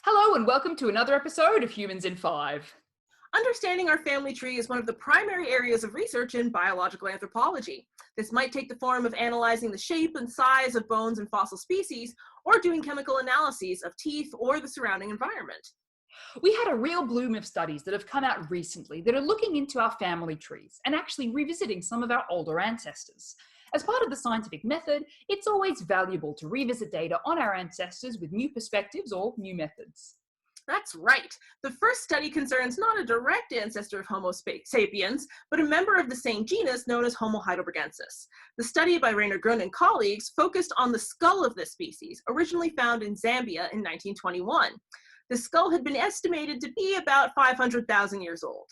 Hello and welcome to another episode of Humans in 5. Understanding our family tree is one of the primary areas of research in biological anthropology. This might take the form of analyzing the shape and size of bones and fossil species, or doing chemical analyses of teeth or the surrounding environment. We had a real bloom of studies that have come out recently that are looking into our family trees and actually revisiting some of our older ancestors. As part of the scientific method, it's always valuable to revisit data on our ancestors with new perspectives or new methods. That's right. The first study concerns not a direct ancestor of Homo sapiens, but a member of the same genus known as Homo heidelbergensis. The study by Rainer Grun and colleagues focused on the skull of this species, originally found in Zambia in 1921. The skull had been estimated to be about 500,000 years old.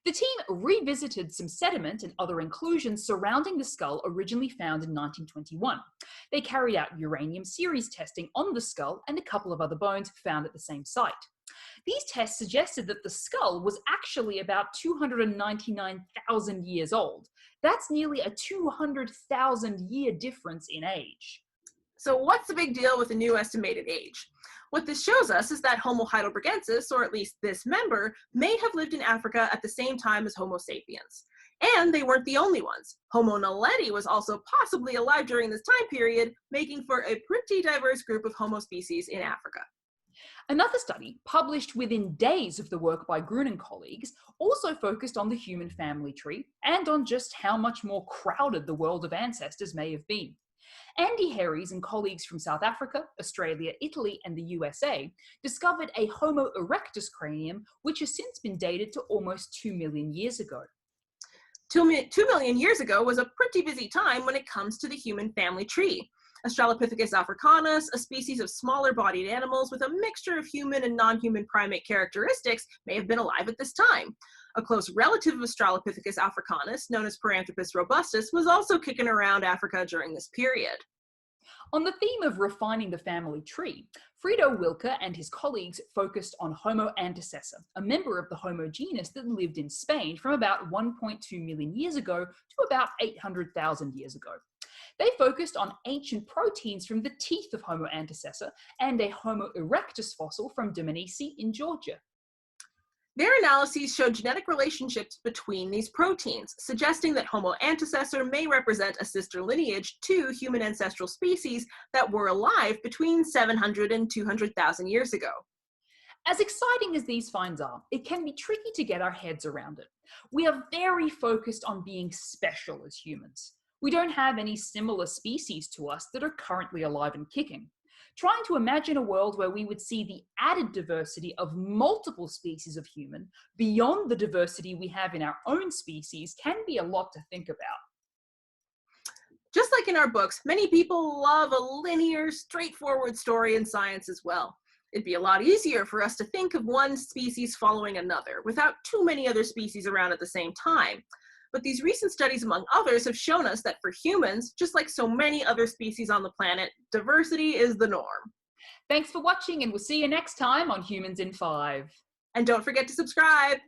The team revisited some sediment and other inclusions surrounding the skull originally found in 1921. They carried out uranium series testing on the skull and a couple of other bones found at the same site. These tests suggested that the skull was actually about 299,000 years old. That's nearly a 200,000 year difference in age. So what's the big deal with the new estimated age? What this shows us is that Homo heidelbergensis, or at least this member, may have lived in Africa at the same time as Homo sapiens. And they weren't the only ones. Homo naledi was also possibly alive during this time period, making for a pretty diverse group of Homo species in Africa. Another study, published within days of the work by Grun and colleagues, also focused on the human family tree and on just how much more crowded the world of ancestors may have been. Harries and colleagues from South Africa, Australia, Italy, and the USA discovered a Homo erectus cranium, which has since been dated to almost 2 million years ago. 2 million years ago was a pretty busy time when it comes to the human family tree. Australopithecus africanus, a species of smaller-bodied animals with a mixture of human and non-human primate characteristics, may have been alive at this time. A close relative of Australopithecus africanus, known as Paranthropus robustus, was also kicking around Africa during this period. On the theme of refining the family tree, Frido Wilke and his colleagues focused on Homo antecessor, a member of the Homo genus that lived in Spain from about 1.2 million years ago to about 800,000 years ago. They focused on ancient proteins from the teeth of Homo antecessor and a Homo erectus fossil from Dmanisi in Georgia. Their analyses showed genetic relationships between these proteins, suggesting that Homo antecessor may represent a sister lineage to human ancestral species that were alive between 700 and 200,000 years ago. As exciting as these finds are, it can be tricky to get our heads around it. We are very focused on being special as humans. We don't have any similar species to us that are currently alive and kicking. Trying to imagine a world where we would see the added diversity of multiple species of human beyond the diversity we have in our own species can be a lot to think about. Just like in our books, many people love a linear, straightforward story in science as well. It'd be a lot easier for us to think of one species following another without too many other species around at the same time. But these recent studies, among others, have shown us that for humans, just like so many other species on the planet, diversity is the norm. Thanks for watching, and we'll see you next time on Humans in 5. And don't forget to subscribe.